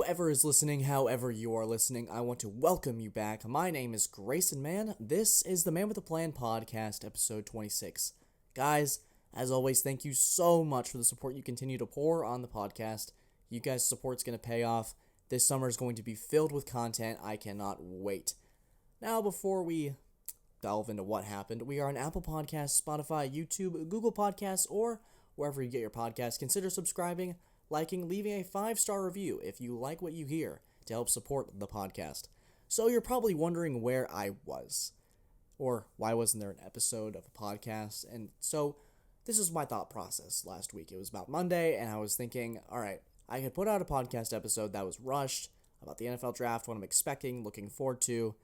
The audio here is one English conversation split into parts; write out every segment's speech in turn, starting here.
Whoever is listening, however you are listening, I want to welcome you back. My name is Grayson Mann. This is the Man with a Plan podcast, episode 26. Guys, as always, thank you so much for the support you continue to pour on the podcast. You guys' support's going to pay off. This summer is going to be filled with content. I cannot wait. Now, before we delve into what happened, we are on Apple Podcasts, Spotify, YouTube, Google Podcasts, or wherever you get your podcasts. Consider subscribing, liking, leaving a 5-star review if you like what you hear to help support the podcast. So you're probably wondering where I was, or why wasn't there an episode of a podcast? And so this is my thought process last week. It was about Monday, and I was thinking, all right, I could put out a podcast episode that was rushed about the NFL draft, what I'm expecting, looking forward to,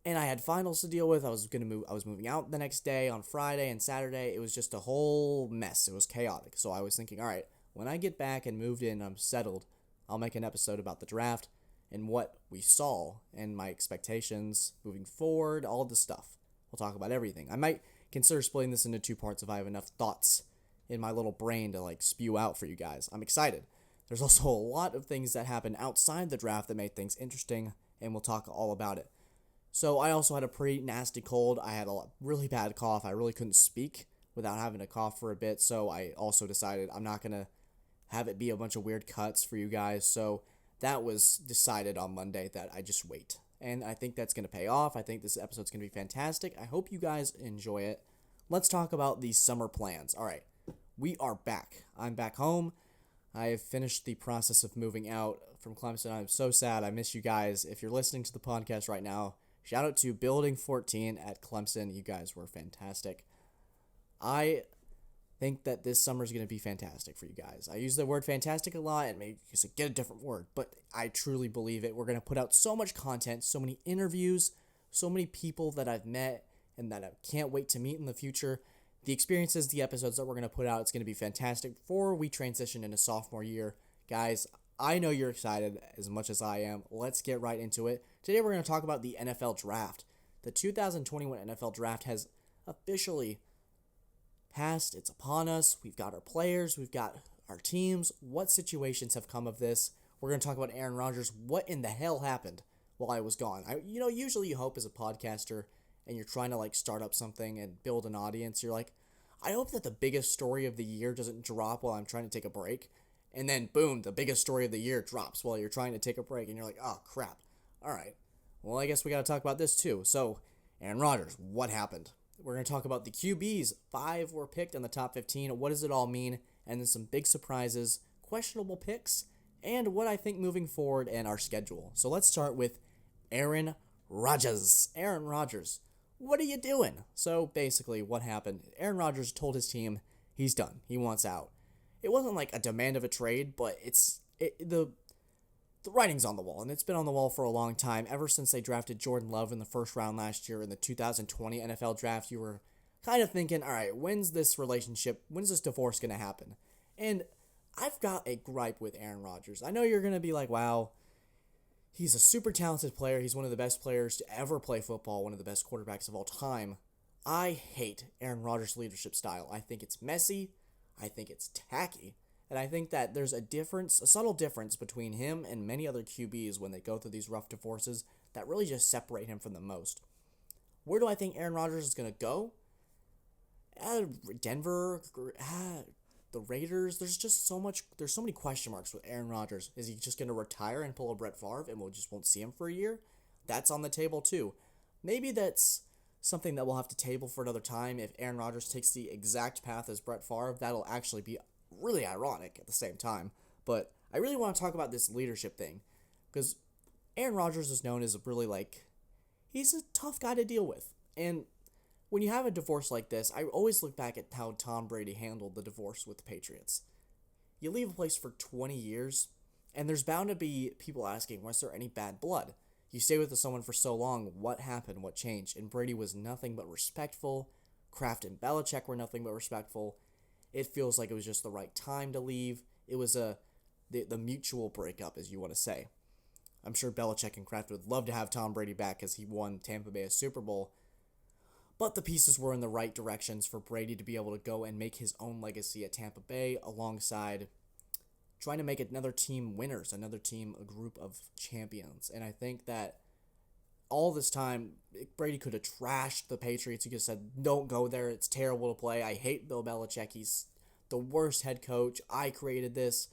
and I had finals to deal with. I was moving out the next day on Friday and Saturday. It was just a whole mess. It was chaotic. So I was thinking, all right, when I get back and moved in, I'm settled, I'll make an episode about the draft and what we saw and my expectations moving forward, all the stuff. We'll talk about everything. I might consider splitting this into 2 parts if I have enough thoughts in my little brain to spew out for you guys. I'm excited. There's also a lot of things that happened outside the draft that made things interesting, and we'll talk all about it. So I also had a pretty nasty cold. I had a really bad cough. I really couldn't speak without having to cough for a bit, so I also decided I'm not going to have it be a bunch of weird cuts for you guys. So that was decided on Monday that I just wait. And I think that's going to pay off. I think this episode's going to be fantastic. I hope you guys enjoy it. Let's talk about these summer plans. All right, we are back. I'm back home. I have finished the process of moving out from Clemson. I'm so sad. I miss you guys. If you're listening to the podcast right now, shout out to Building 14 at Clemson. You guys were fantastic. I think that this summer is going to be fantastic for you guys. I use the word fantastic a lot, and maybe you get a different word, but I truly believe it. We're going to put out so much content, so many interviews, so many people that I've met and that I can't wait to meet in the future. The experiences, the episodes that we're going to put out, it's going to be fantastic before we transition into sophomore year. Guys, I know you're excited as much as I am. Let's get right into it. Today we're going to talk about the NFL draft. The 2021 NFL draft has officially passed. It's upon us. We've got our players. We've got our teams. What situations have come of this? We're going to talk about Aaron Rodgers. What in the hell happened while I was gone? Usually you hope as a podcaster and you're trying to start up something and build an audience. You're like, I hope that the biggest story of the year doesn't drop while I'm trying to take a break. And then, boom, the biggest story of the year drops while you're trying to take a break. And you're like, oh, crap. All right. Well, I guess we got to talk about this too. So, Aaron Rodgers, what happened? We're going to talk about the QBs. 5 were picked in the top 15. What does it all mean? And then some big surprises, questionable picks, and what I think moving forward and our schedule. So let's start with Aaron Rodgers. Aaron Rodgers, what are you doing? So basically what happened, Aaron Rodgers told his team he's done. He wants out. It wasn't like a demand of a trade, but the writing's on the wall, and it's been on the wall for a long time. Ever since they drafted Jordan Love in the first round last year in the 2020 NFL draft, you were kind of thinking, all right, when's this divorce going to happen? And I've got a gripe with Aaron Rodgers. I know you're going to be like, wow, he's a super talented player. He's one of the best players to ever play football, one of the best quarterbacks of all time. I hate Aaron Rodgers' leadership style. I think it's messy. I think it's tacky. And I think that there's a subtle difference between him and many other QBs when they go through these rough divorces that really just separate him from the most. Where do I think Aaron Rodgers is going to go? Denver, the Raiders. There's so many question marks with Aaron Rodgers. Is he just going to retire and pull a Brett Favre and we just won't see him for a year? That's on the table too. Maybe that's something that we'll have to table for another time. If Aaron Rodgers takes the exact path as Brett Favre, that'll actually be really ironic at the same time. But I really want to talk about this leadership thing because Aaron Rodgers is known as he's a tough guy to deal with. And when you have a divorce like this, I always look back at how Tom Brady handled the divorce with the Patriots. You leave a place for 20 years, and there's bound to be people asking, was there any bad blood? You stay with someone for so long, what happened, what changed? And Brady was nothing but respectful. Kraft and Belichick were nothing but respectful. It feels like it was just the right time to leave. It was the mutual breakup, as you want to say. I'm sure Belichick and Kraft would love to have Tom Brady back as he won Tampa Bay a Super Bowl. But the pieces were in the right directions for Brady to be able to go and make his own legacy at Tampa Bay alongside trying to make another team winners, another team a group of champions. And I think that all this time, Brady could have trashed the Patriots. He could have said, don't go there. It's terrible to play. I hate Bill Belichick. He's the worst head coach. I created this.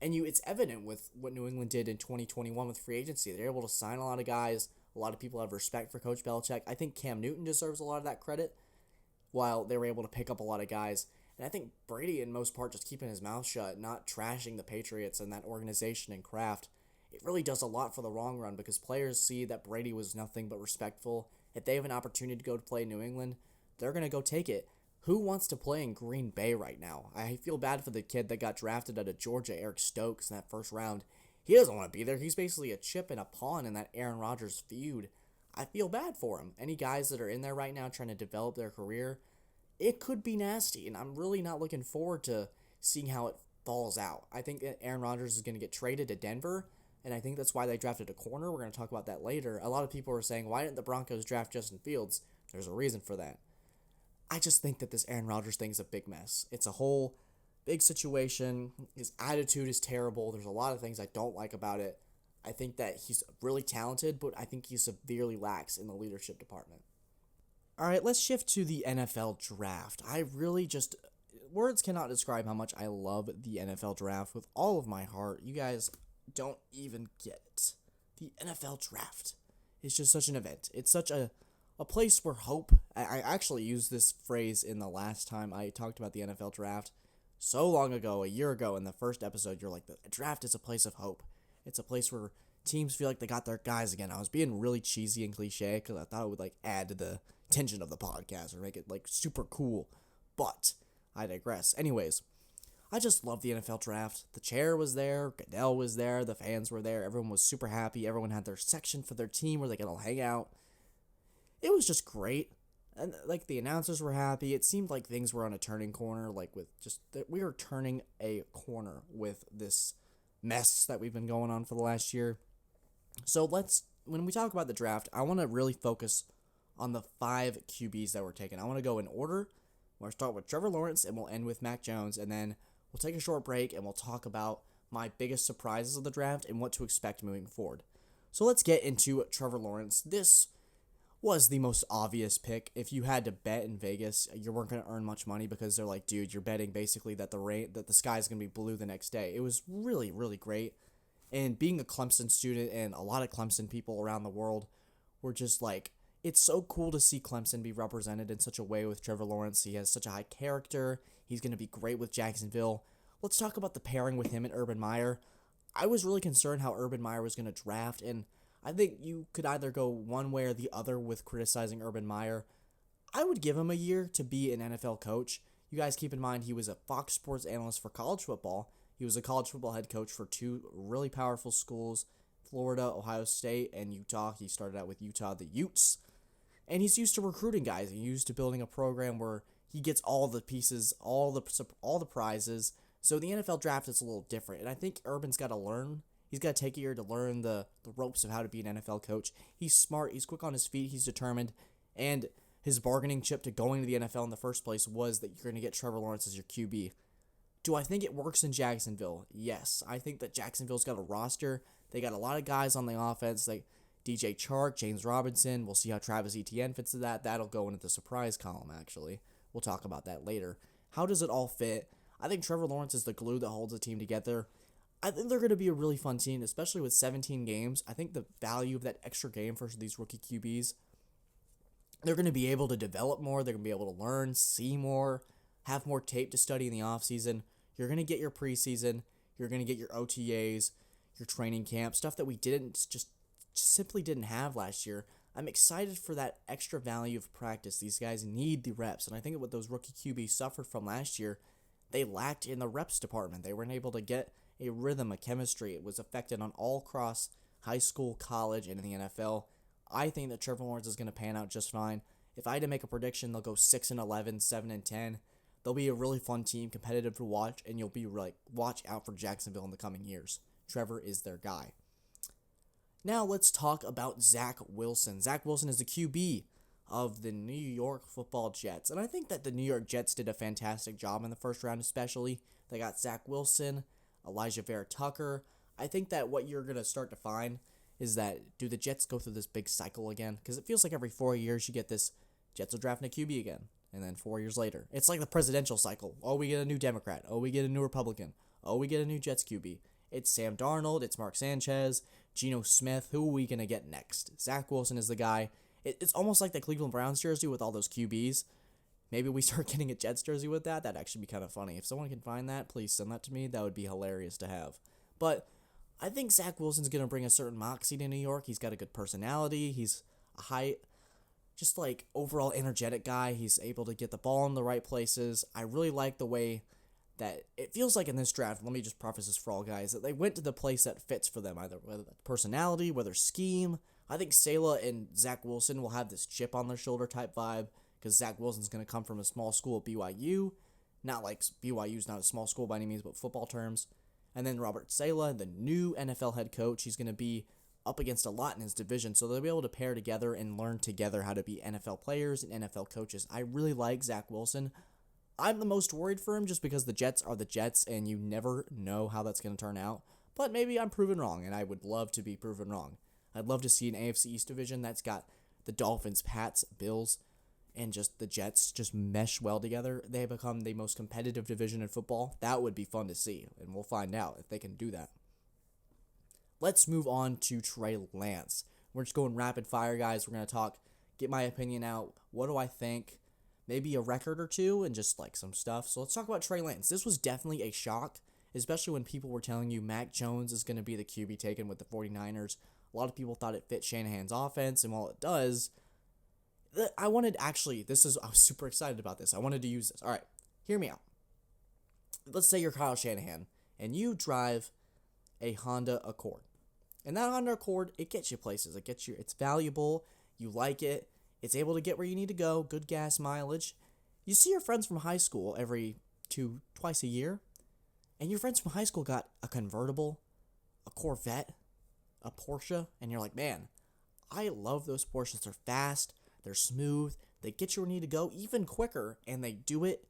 And it's evident with what New England did in 2021 with free agency. They're able to sign a lot of guys. A lot of people have respect for Coach Belichick. I think Cam Newton deserves a lot of that credit, while they were able to pick up a lot of guys. And I think Brady, in most part, just keeping his mouth shut, not trashing the Patriots and that organization and Kraft, it really does a lot for the long run, because players see that Brady was nothing but respectful. If they have an opportunity to go to play in New England, they're going to go take it. Who wants to play in Green Bay right now? I feel bad for the kid that got drafted out of Georgia, Eric Stokes, in that first round. He doesn't want to be there. He's basically a chip and a pawn in that Aaron Rodgers feud. I feel bad for him. Any guys that are in there right now trying to develop their career, it could be nasty, and I'm really not looking forward to seeing how it falls out. I think that Aaron Rodgers is going to get traded to Denver, and I think that's why they drafted a corner. We're going to talk about that later. A lot of people are saying, why didn't the Broncos draft Justin Fields? There's a reason for that. I just think that this Aaron Rodgers thing is a big mess. It's a whole big situation. His attitude is terrible. There's a lot of things I don't like about it. I think that he's really talented, but I think he's severely lax in the leadership department. All right, let's shift to the NFL draft. Words cannot describe how much I love the NFL draft with all of my heart. You guys don't even get it. The NFL draft is just such an event. It's such a place where hope. I actually used this phrase in the last time I talked about the NFL draft so long ago, a year ago in the first episode. You're like, the draft is a place of hope. It's a place where teams feel like they got their guys again. I was being really cheesy and cliche because I thought it would add to the tension of the podcast or make it super cool. But I digress. Anyways, I just love the NFL draft. The chair was there, Goodell was there, the fans were there, everyone was super happy, everyone had their section for their team where they could all hang out. It was just great. And the announcers were happy. It seemed like things were on a turning corner, we were turning a corner with this mess that we've been going on for the last year. So when we talk about the draft, I want to really focus on the 5 QBs that were taken. I want to go in order. We're going to start with Trevor Lawrence, and we'll end with Mac Jones, and then we'll take a short break, and we'll talk about my biggest surprises of the draft and what to expect moving forward. So let's get into Trevor Lawrence. This was the most obvious pick. If you had to bet in Vegas, you weren't going to earn much money because they're like, dude, you're betting basically that the sky's going to be blue the next day. It was really, really great. And being a Clemson student, and a lot of Clemson people around the world were just like, it's so cool to see Clemson be represented in such a way with Trevor Lawrence. He has such a high character. He's going to be great with Jacksonville. Let's talk about the pairing with him and Urban Meyer. I was really concerned how Urban Meyer was going to draft, and I think you could either go one way or the other with criticizing Urban Meyer. I would give him a year to be an NFL coach. You guys keep in mind he was a Fox Sports analyst for college football. He was a college football head coach for 2 really powerful schools, Florida, Ohio State, and Utah. He started out with Utah, the Utes. And he's used to recruiting guys. He's used to building a program where he gets all the pieces, all the prizes. So the NFL draft is a little different. And I think Urban's got to learn. He's got to take a year to learn the ropes of how to be an NFL coach. He's smart. He's quick on his feet. He's determined. And his bargaining chip to going to the NFL in the first place was that you're going to get Trevor Lawrence as your QB. Do I think it works in Jacksonville? Yes. I think that Jacksonville's got a roster. They got a lot of guys on the offense, like DJ Chark, James Robinson. We'll see how Travis Etienne fits to that. That'll go into the surprise column, actually. We'll talk about that later. How does it all fit? I think Trevor Lawrence is the glue that holds the team together. I think they're going to be a really fun team, especially with 17 games. I think the value of that extra game for these rookie QBs, they're going to be able to develop more. They're going to be able to learn, see more, have more tape to study in the offseason. You're going to get your preseason. You're going to get your OTAs, your training camp, stuff that we simply didn't have last year. I'm excited for that extra value of practice. These guys need the reps, and I think what those rookie QBs suffered from last year, they lacked in the reps department. They weren't able to get a rhythm, a chemistry. It was affected on all across high school, college, and in the NFL. I think that Trevor Lawrence is going to pan out just fine. If I had to make a prediction, they'll go 6-11, 7-10. They'll be a really fun team, competitive to watch, and you'll be like, watch out for Jacksonville in the coming years. Trevor is their guy. Now let's talk about Zach Wilson. Zach Wilson is the QB of the New York Football Jets, and I think that the New York Jets did a fantastic job in the first round, especially. They got Zach Wilson. Elijah Vera Tucker. I think that what you're going to start to find is that do the Jets go through this big cycle again? Because it feels like every 4 years you get this Jets will draft a QB again. And then 4 years later, it's like the presidential cycle. Oh, we get a new Democrat. Oh, we get a new Republican. Oh, we get a new Jets QB. It's Sam Darnold. It's Mark Sanchez. Geno Smith. Who are we going to get next? Zach Wilson is the guy. It's almost like the Cleveland Browns jersey with all those QBs. Maybe we start getting a Jets jersey with that. That'd actually be kind of funny. If someone can find that, please send that to me. That would be hilarious to have. But I think Zach Wilson's going to bring a certain moxie to New York. He's got a good personality. He's a high, just like overall energetic guy. He's able to get the ball in the right places. I really like the way that it feels like in this draft. Let me just preface this for all guys, that they went to the place that fits for them, either whether personality, whether scheme. I think Salah and Zach Wilson will have this chip on their shoulder type vibe because Zach Wilson's going to come from a small school at BYU. Not like BYU's not a small school by any means, but football terms. And then Robert Saleh, the new NFL head coach, he's going to be up against a lot in his division, so they'll be able to pair together and learn together how to be NFL players and NFL coaches. I really like Zach Wilson. I'm the most worried for him just because the Jets are the Jets, and you never know how that's going to turn out. But maybe I'm proven wrong, and I would love to be proven wrong. I'd love to see an AFC East division that's got the Dolphins, Pats, Bills, and just the Jets just mesh well together. They become the most competitive division in football. That would be fun to see, and we'll find out if they can do that. Let's move on to Trey Lance. We're just going rapid fire, guys. We're going to talk, get my opinion out. What do I think? Maybe a record or two and just like some stuff. So let's talk about Trey Lance. This was definitely a shock, especially when people were telling you Mac Jones is going to be the QB taken with the 49ers. A lot of people thought it fit Shanahan's offense, and while it does, I was super excited about this. I wanted to use this. All right, hear me out. Let's say you're Kyle Shanahan, and you drive a Honda Accord. And that Honda Accord, it gets you places. It's valuable. You like it. It's able to get where you need to go. Good gas mileage. You see your friends from high school twice a year, and your friends from high school got a convertible, a Corvette, a Porsche, and you're like, man, I love those Porsches. They're fast, they're smooth, they get you where you need to go even quicker, and they do it,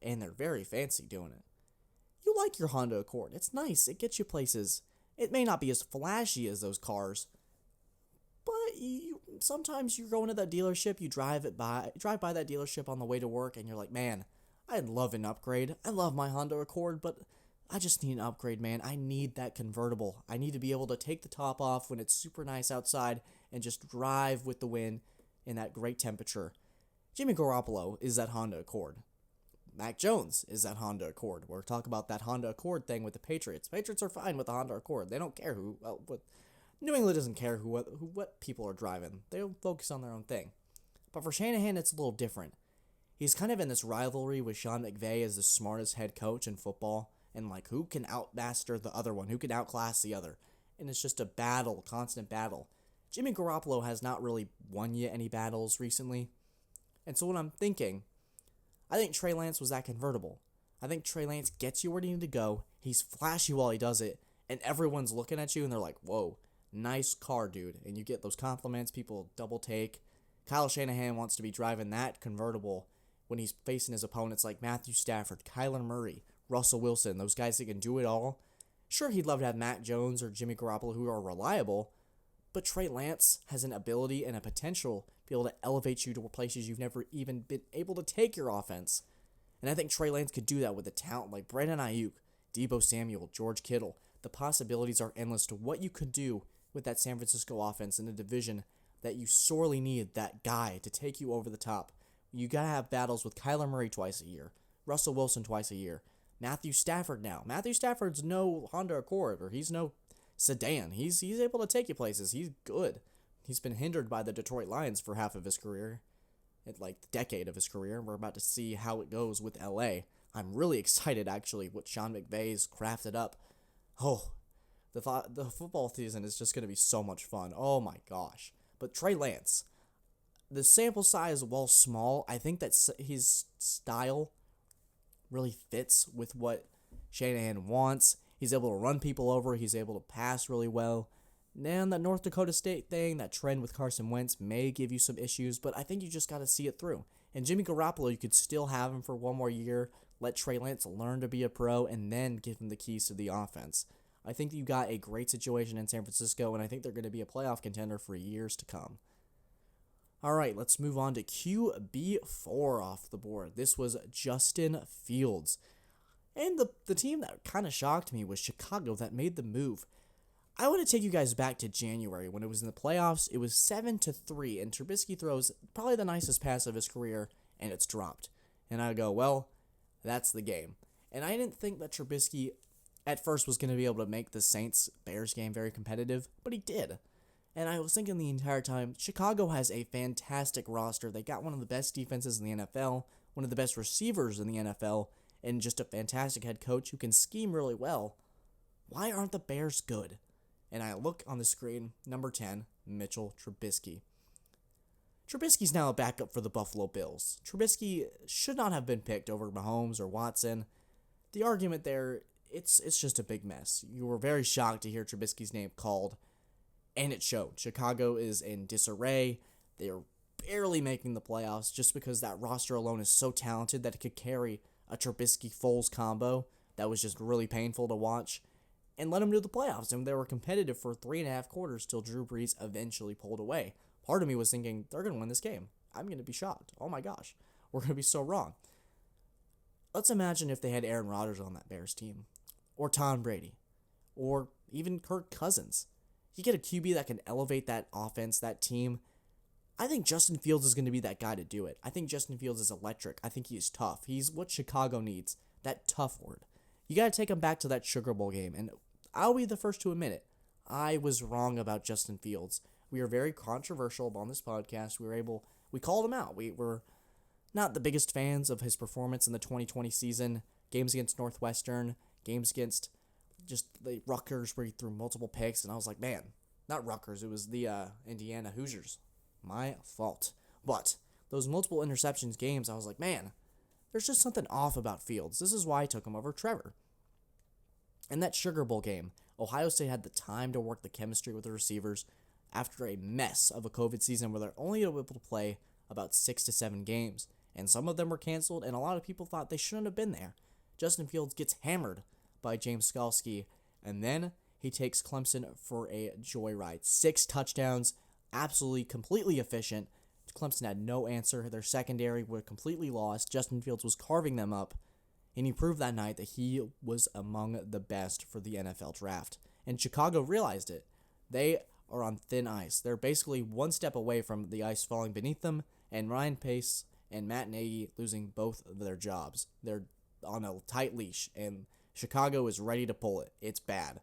and they're very fancy doing it. You like your Honda Accord. It's nice. It gets you places. It may not be as flashy as those cars, but sometimes you're going to that dealership, you drive by that dealership on the way to work, and you're like, man, I'd love an upgrade. I love my Honda Accord, but I just need an upgrade, man. I need that convertible. I need to be able to take the top off when it's super nice outside and just drive with the wind in that great temperature. Jimmy Garoppolo is that Honda Accord. Mac Jones is that Honda Accord. We're talking about that Honda Accord thing with the Patriots. Patriots are fine with the Honda Accord. They don't care New England doesn't care what people are driving. They'll focus on their own thing. But for Shanahan, it's a little different. He's kind of in this rivalry with Sean McVay as the smartest head coach in football. And like, who can outmaster the other one? Who can outclass the other? And it's just a battle, constant battle. Jimmy Garoppolo has not really won yet any battles recently. And so what I'm thinking, I think Trey Lance was that convertible. I think Trey Lance gets you where you need to go. He's flashy while he does it. And everyone's looking at you and they're like, whoa, nice car, dude. And you get those compliments, people double take. Kyle Shanahan wants to be driving that convertible when he's facing his opponents like Matthew Stafford, Kyler Murray, Russell Wilson, those guys that can do it all. Sure, he'd love to have Mac Jones or Jimmy Garoppolo who are reliable, but Trey Lance has an ability and a potential to be able to elevate you to places you've never even been able to take your offense. And I think Trey Lance could do that with a talent like Brandon Ayuk, Deebo Samuel, George Kittle. The possibilities are endless to what you could do with that San Francisco offense in a division that you sorely need that guy to take you over the top. You got to have battles with Kyler Murray twice a year, Russell Wilson twice a year, Matthew Stafford now. Matthew Stafford's no Honda Accord, or he's no sedan. He's able to take you places. He's good. He's been hindered by the Detroit Lions for half of his career, like the decade of his career. We're about to see how it goes with LA. I'm really excited, actually, what Sean McVay's crafted up. Oh, the football season is just going to be so much fun. Oh my gosh. But Trey Lance, the sample size, while small, I think that his style really fits with what Shanahan wants. He's able to run people over. He's able to pass really well. And that North Dakota State thing, that trend with Carson Wentz may give you some issues, but I think you just got to see it through. And Jimmy Garoppolo, you could still have him for one more year, let Trey Lance learn to be a pro, and then give him the keys to the offense. I think you got a great situation in San Francisco, and I think they're going to be a playoff contender for years to come. All right, let's move on to QB4 off the board. This was Justin Fields. And the team that kind of shocked me was Chicago that made the move. I want to take you guys back to January when it was in the playoffs. It was 7-3, and Trubisky throws probably the nicest pass of his career, and it's dropped. And I go, well, that's the game. And I didn't think that Trubisky at first was going to be able to make the Saints-Bears game very competitive, but he did. And I was thinking the entire time, Chicago has a fantastic roster. They got one of the best defenses in the NFL, one of the best receivers in the NFL, and just a fantastic head coach who can scheme really well. Why aren't the Bears good? And I look on the screen, number 10, Mitchell Trubisky. Trubisky's now a backup for the Buffalo Bills. Trubisky should not have been picked over Mahomes or Watson. The argument there, it's just a big mess. You were very shocked to hear Trubisky's name called, and it showed. Chicago is in disarray. They are barely making the playoffs just because that roster alone is so talented that it could carry a Trubisky-Foles combo that was just really painful to watch and let them do the playoffs. And they were competitive for 3.5 quarters till Drew Brees eventually pulled away. Part of me was thinking, they're going to win this game. I'm going to be shocked. Oh my gosh, we're going to be so wrong. Let's imagine if they had Aaron Rodgers on that Bears team, or Tom Brady, or even Kirk Cousins. You get a QB that can elevate that offense, that team. I think Justin Fields is going to be that guy to do it. I think Justin Fields is electric. I think he is tough. He's what Chicago needs, that tough word. You got to take him back to that Sugar Bowl game, and I'll be the first to admit it. I was wrong about Justin Fields. We are very controversial on this podcast. We called him out. We were not the biggest fans of his performance in the 2020 season. Games against Northwestern, games against just the Rutgers where he threw multiple picks, and I was like, man, not Rutgers, it was the Indiana Hoosiers. My fault. But those multiple interceptions games, I was like, man, there's just something off about Fields. This is why I took him over Trevor. And that Sugar Bowl game, Ohio State had the time to work the chemistry with the receivers after a mess of a COVID season where they're only able to play about 6 to 7 games. And some of them were canceled, and a lot of people thought they shouldn't have been there. Justin Fields gets hammered by James Skalski, and then he takes Clemson for a joyride. 6 touchdowns, absolutely, completely efficient. Clemson had no answer. Their secondary were completely lost. Justin Fields was carving them up, and he proved that night that he was among the best for the NFL draft. And Chicago realized it. They are on thin ice. They're basically one step away from the ice falling beneath them, and Ryan Pace and Matt Nagy losing both of their jobs. They're on a tight leash, and Chicago is ready to pull it. It's bad.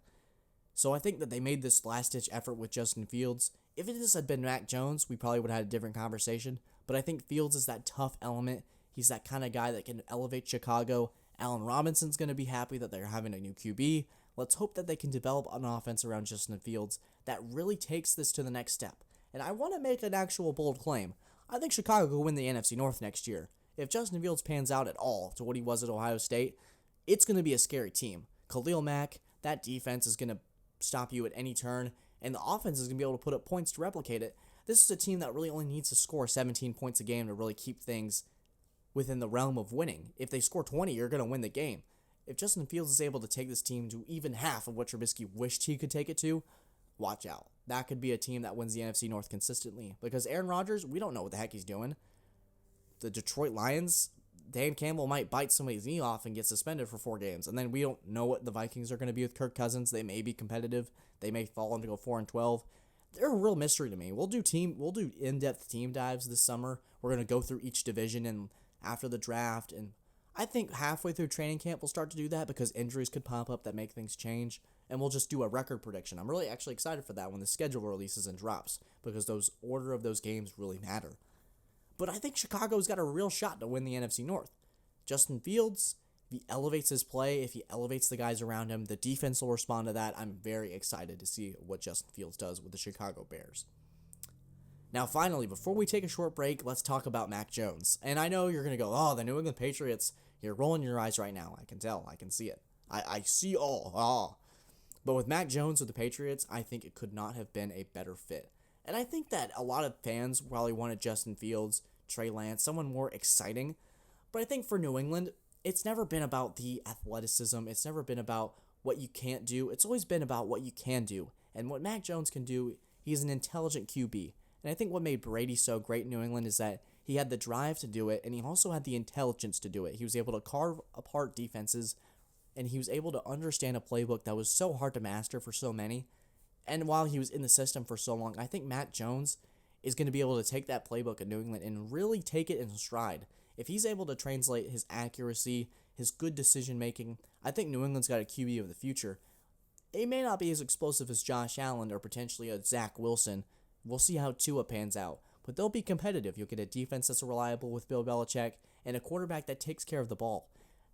So I think that they made this last-ditch effort with Justin Fields. If this had been Mac Jones, we probably would have had a different conversation. But I think Fields is that tough element. He's that kind of guy that can elevate Chicago. Allen Robinson's going to be happy that they're having a new QB. Let's hope that they can develop an offense around Justin Fields that really takes this to the next step. And I want to make an actual bold claim. I think Chicago will win the NFC North next year. If Justin Fields pans out at all to what he was at Ohio State, it's going to be a scary team. Khalil Mack, that defense is going to stop you at any turn, and the offense is going to be able to put up points to replicate it. This is a team that really only needs to score 17 points a game to really keep things within the realm of winning. If they score 20, you're going to win the game. If Justin Fields is able to take this team to even half of what Trubisky wished he could take it to, watch out. That could be a team that wins the NFC North consistently. Because Aaron Rodgers, we don't know what the heck he's doing. The Detroit Lions, Dan Campbell might bite somebody's knee off and get suspended for 4 games. And then we don't know what the Vikings are going to be with Kirk Cousins. They may be competitive. They may fall and go 4-12. They're a real mystery to me. We'll do in-depth team dives this summer. We're going to go through each division and after the draft, and I think halfway through training camp we'll start to do that because injuries could pop up that make things change, and we'll just do a record prediction. I'm really actually excited for that when the schedule releases and drops because those order of those games really matter. But I think Chicago's got a real shot to win the NFC North. Justin Fields, if he elevates his play, if he elevates the guys around him, the defense will respond to that. I'm very excited to see what Justin Fields does with the Chicago Bears. Now, finally, before we take a short break, let's talk about Mac Jones. And I know you're going to go, oh, the New England Patriots, you're rolling your eyes right now. I can tell. I can see it. I see all. Oh. But with Mac Jones with the Patriots, I think it could not have been a better fit. And I think that a lot of fans probably wanted Justin Fields, Trey Lance, someone more exciting. But I think for New England, it's never been about the athleticism. It's never been about what you can't do. It's always been about what you can do. And what Mac Jones can do, he's an intelligent QB. And I think what made Brady so great in New England is that he had the drive to do it, and he also had the intelligence to do it. He was able to carve apart defenses, and he was able to understand a playbook that was so hard to master for so many. And while he was in the system for so long, I think Mac Jones is going to be able to take that playbook in New England and really take it in stride. If he's able to translate his accuracy, his good decision making, I think New England's got a QB of the future. They may not be as explosive as Josh Allen or potentially a Zach Wilson. We'll see how Tua pans out. But they'll be competitive. You'll get a defense that's reliable with Bill Belichick and a quarterback that takes care of the ball.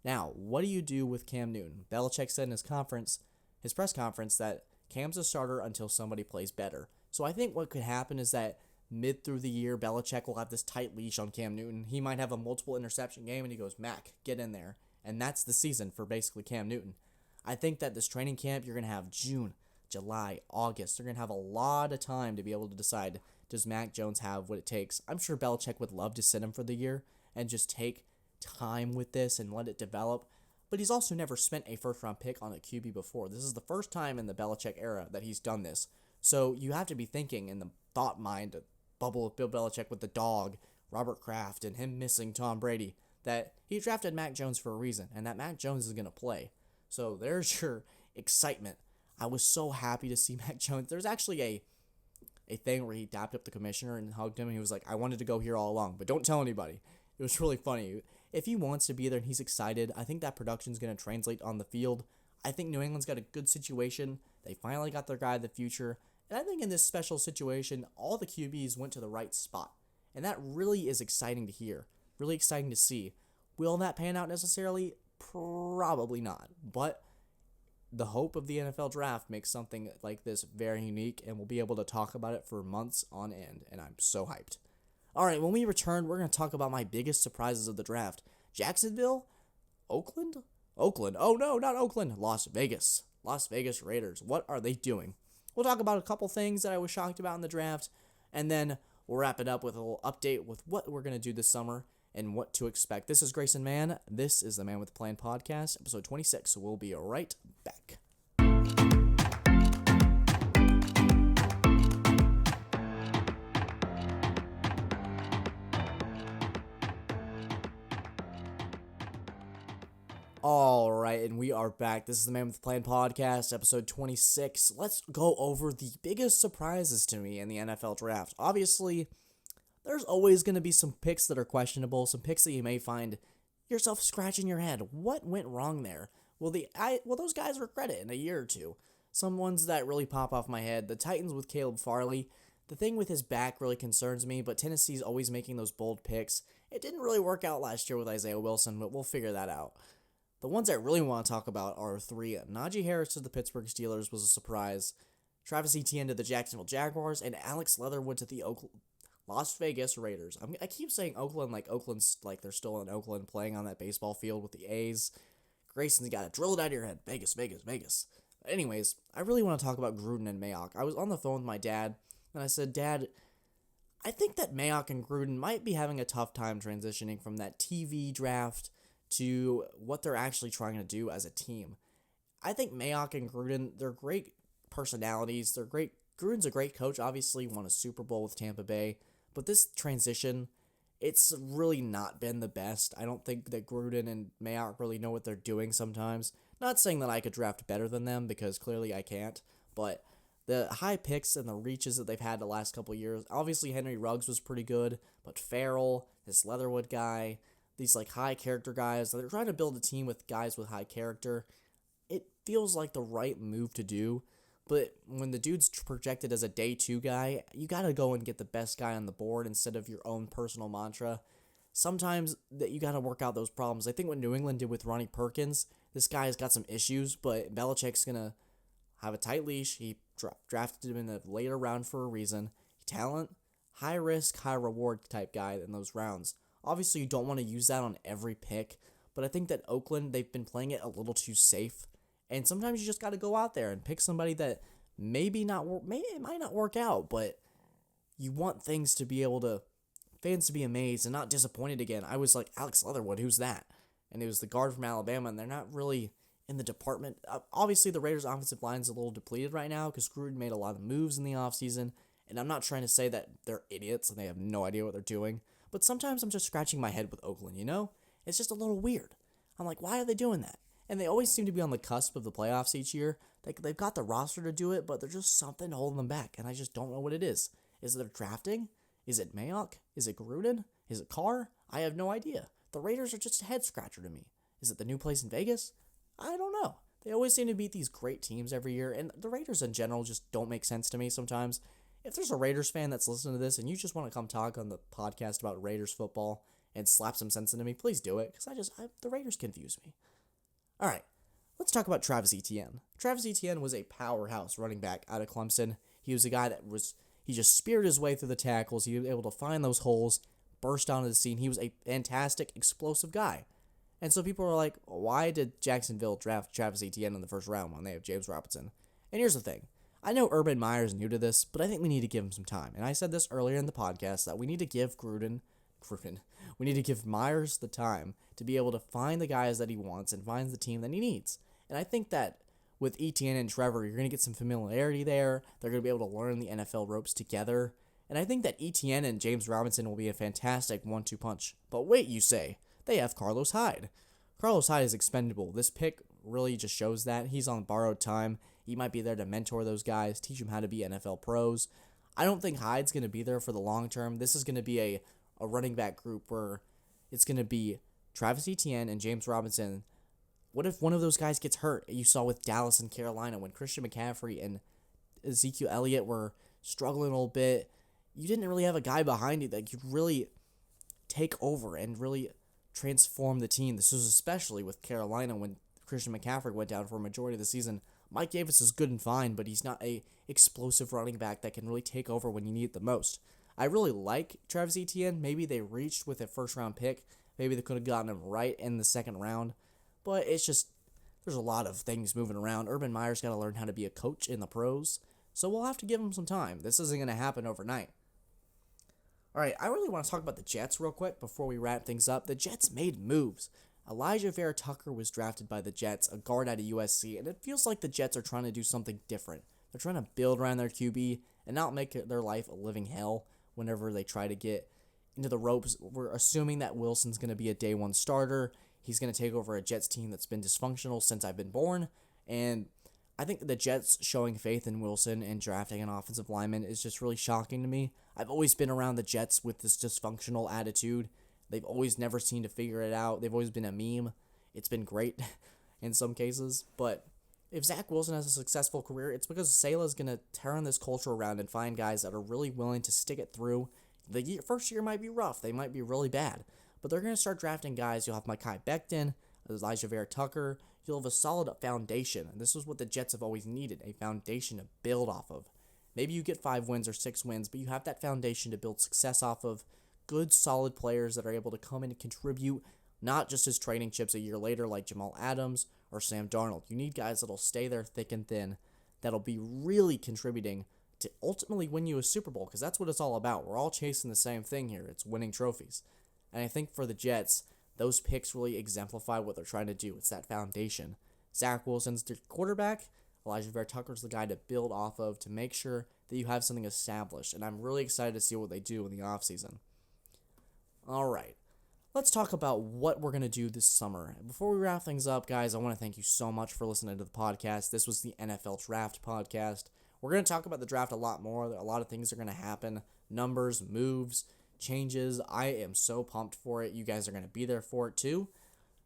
Now, what do you do with Cam Newton? Belichick said in his press conference, that Cam's a starter until somebody plays better. So I think what could happen is that mid through the year, Belichick will have this tight leash on Cam Newton. He might have a multiple interception game, and he goes, Mac, get in there. And that's the season for basically Cam Newton. I think that this training camp, you're going to have June, July, August. They're going to have a lot of time to be able to decide, does Mac Jones have what it takes? I'm sure Belichick would love to sit him for the year and just take time with this and let it develop. But he's also never spent a first-round pick on a QB before. This is the first time in the Belichick era that he's done this. So you have to be thinking in the thought mind bubble of Bill Belichick with the dog, Robert Kraft, and him missing Tom Brady, that he drafted Mac Jones for a reason, and that Mac Jones is going to play. So there's your excitement. I was so happy to see Mac Jones. There's actually a thing where he dapped up the commissioner and hugged him, and he was like, I wanted to go here all along, but don't tell anybody. It was really funny. If he wants to be there and he's excited, I think that production's going to translate on the field. I think New England's got a good situation. They finally got their guy of the future. And I think in this special situation, all the QBs went to the right spot. And that really is exciting to hear. Really exciting to see. Will that pan out necessarily? Probably not. But the hope of the NFL draft makes something like this very unique, and we'll be able to talk about it for months on end. And I'm so hyped. All right, when we return, we're going to talk about my biggest surprises of the draft. Jacksonville? Oakland? Oakland. Oh, no, not Oakland. Las Vegas. Las Vegas Raiders. What are they doing? We'll talk about a couple things that I was shocked about in the draft, and then we'll wrap it up with a little update with what we're going to do this summer and what to expect. This is Grayson Mann. This is the Man with a Plan podcast, episode 26, so we'll be right back. All right, and we are back. This is the Man with a Plan podcast, episode 26. Let's go over the biggest surprises to me in the NFL draft. Obviously, there's always going to be some picks that are questionable, some picks that you may find yourself scratching your head. What went wrong there? Will those guys regret it in a year or two? Some ones that really pop off my head. The Titans with Caleb Farley. The thing with his back really concerns me, but Tennessee's always making those bold picks. It didn't really work out last year with Isaiah Wilson, but we'll figure that out. The ones I really want to talk about are three. Najee Harris to the Pittsburgh Steelers was a surprise. Travis Etienne to the Jacksonville Jaguars, and Alex Leatherwood to the Las Vegas Raiders. I keep saying Oakland like Oakland's like they're still in Oakland playing on that baseball field with the A's. Grayson's got to drill it out of your head. Vegas, Vegas, Vegas. But anyways, I really want to talk about Gruden and Mayock. I was on the phone with my dad, and I said, Dad, I think that Mayock and Gruden might be having a tough time transitioning from that TV draft to what they're actually trying to do as a team. I think Mayock and Gruden, they're great personalities. They're great. Gruden's a great coach, obviously won a Super Bowl with Tampa Bay, but this transition, it's really not been the best. I don't think that Gruden and Mayock really know what they're doing sometimes. Not saying that I could draft better than them, because clearly I can't, but the high picks and the reaches that they've had the last couple years, obviously Henry Ruggs was pretty good, but Farrell, this Leatherwood guy, these like high character guys, they're trying to build a team with guys with high character. It feels like the right move to do, but when the dude's projected as a day 2 guy, you gotta go and get the best guy on the board instead of your own personal mantra. Sometimes that you gotta work out those problems. I think what New England did with Ronnie Perkins, this guy's got some issues, but Belichick's gonna have a tight leash. He drafted him in the later round for a reason. Talent, high risk, high reward type guy in those rounds. Obviously, you don't want to use that on every pick, but I think that Oakland, they've been playing it a little too safe, and sometimes you just got to go out there and pick somebody that maybe it might not work out, but you want fans to be amazed and not disappointed again. I was like, Alex Leatherwood, who's that? and it was the guard from Alabama, and they're not really in the department. Obviously, the Raiders' offensive line is a little depleted right now because Gruden made a lot of moves in the offseason, and I'm not trying to say that they're idiots and they have no idea what they're doing, but sometimes I'm just scratching my head with Oakland, you know? It's just a little weird. I'm like, why are they doing that? And they always seem to be on the cusp of the playoffs each year. They've got the roster to do it, but there's just something holding them back, and I just don't know what it is. Is it their drafting? Is it Mayock? Is it Gruden? Is it Carr? I have no idea. The Raiders are just a head-scratcher to me. Is it the new place in Vegas? I don't know. They always seem to beat these great teams every year, and the Raiders in general just don't make sense to me sometimes. If there's a Raiders fan that's listening to this and you just want to come talk on the podcast about Raiders football and slap some sense into me, please do it, because the Raiders confuse me. All right, let's talk about Travis Etienne. Travis Etienne was a powerhouse running back out of Clemson. He was a guy he just speared his way through the tackles. He was able to find those holes, burst onto the scene. He was a fantastic, explosive guy. And so people are like, why did Jacksonville draft Travis Etienne in the first round when they have James Robinson? And here's the thing. I know Urban Meyer's new to this, but I think we need to give him some time. And I said this earlier in the podcast that we need to give we need to give Myers the time to be able to find the guys that he wants and finds the team that he needs. And I think that with Etienne and Trevor, you're going to get some familiarity there. They're going to be able to learn the NFL ropes together. And I think that Etienne and James Robinson will be a fantastic 1-2 punch. But wait, you say, they have Carlos Hyde. Carlos Hyde is expendable. This pick really just shows that. He's on borrowed time. He might be there to mentor those guys, teach them how to be NFL pros. I don't think Hyde's going to be there for the long term. This is going to be a running back group where it's going to be Travis Etienne and James Robinson. What if one of those guys gets hurt? You saw with Dallas and Carolina when Christian McCaffrey and Ezekiel Elliott were struggling a little bit. You didn't really have a guy behind you that could really take over and really transform the team. This was especially with Carolina when Christian McCaffrey went down for a majority of the season. Mike Davis is good and fine, but he's not a explosive running back that can really take over when you need it the most. I really like Travis Etienne. Maybe they reached with a first-round pick. Maybe they could have gotten him right in the second round. But it's just, there's a lot of things moving around. Urban Meyer's got to learn how to be a coach in the pros. So we'll have to give him some time. This isn't going to happen overnight. All right, I really want to talk about the Jets real quick before we wrap things up. The Jets made moves. Elijah Vera Tucker was drafted by the Jets, a guard out of USC, and it feels like the Jets are trying to do something different. They're trying to build around their QB and not make their life a living hell whenever they try to get into the ropes. We're assuming that Wilson's going to be a day one starter. He's going to take over a Jets team that's been dysfunctional since I've been born, and I think the Jets showing faith in Wilson and drafting an offensive lineman is just really shocking to me. I've always been around the Jets with this dysfunctional attitude. They've always never seemed to figure it out. They've always been a meme. It's been great in some cases, but if Zach Wilson has a successful career, it's because Saleh's going to turn this culture around and find guys that are really willing to stick it through. The first year might be rough. They might be really bad, but they're going to start drafting guys. You'll have Mekhi Becton, Elijah Vera Tucker. You'll have a solid foundation, and this is what the Jets have always needed, a foundation to build off of. Maybe you get 5 wins or 6 wins, but you have that foundation to build success off of. Good, solid players that are able to come in and contribute, not just as trading chips a year later like Jamal Adams or Sam Darnold. You need guys that'll stay there thick and thin, that'll be really contributing to ultimately win you a Super Bowl, because that's what it's all about. We're all chasing the same thing here. It's winning trophies. And I think for the Jets, those picks really exemplify what they're trying to do. It's that foundation. Zach Wilson's the quarterback. Elijah Vera Tucker's the guy to build off of to make sure that you have something established. And I'm really excited to see what they do in the offseason. All right, let's talk about what we're going to do this summer. Before we wrap things up, guys, I want to thank you so much for listening to the podcast. This was the NFL Draft Podcast. We're going to talk about the draft a lot more. A lot of things are going to happen. Numbers, moves, changes. I am so pumped for it. You guys are going to be there for it too.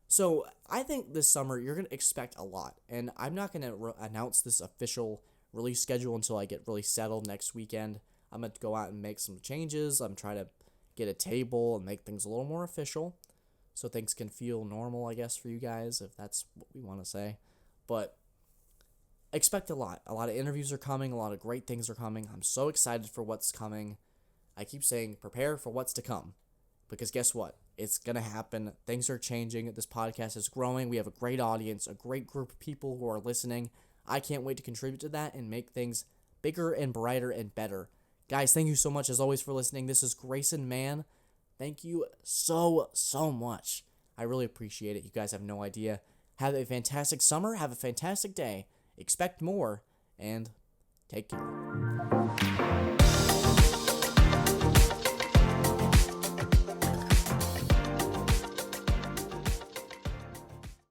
So I think this summer you're going to expect a lot. And I'm not going to announce this official release schedule until I get really settled next weekend. I'm going to go out and make some changes. I'm trying to get a table and make things a little more official so things can feel normal, I guess, for you guys, if that's what we want to say. But expect a lot. A lot of interviews are coming. A lot of great things are coming. I'm so excited for what's coming. I keep saying prepare for what's to come, because guess what? It's going to happen. Things are changing. This podcast is growing. We have a great audience, a great group of people who are listening. I can't wait to contribute to that and make things bigger and brighter and better. Guys, thank you so much as always for listening. This is Grayson Mann. Thank you so much. I really appreciate it. You guys have no idea. Have a fantastic summer. Have a fantastic day. Expect more. And take care.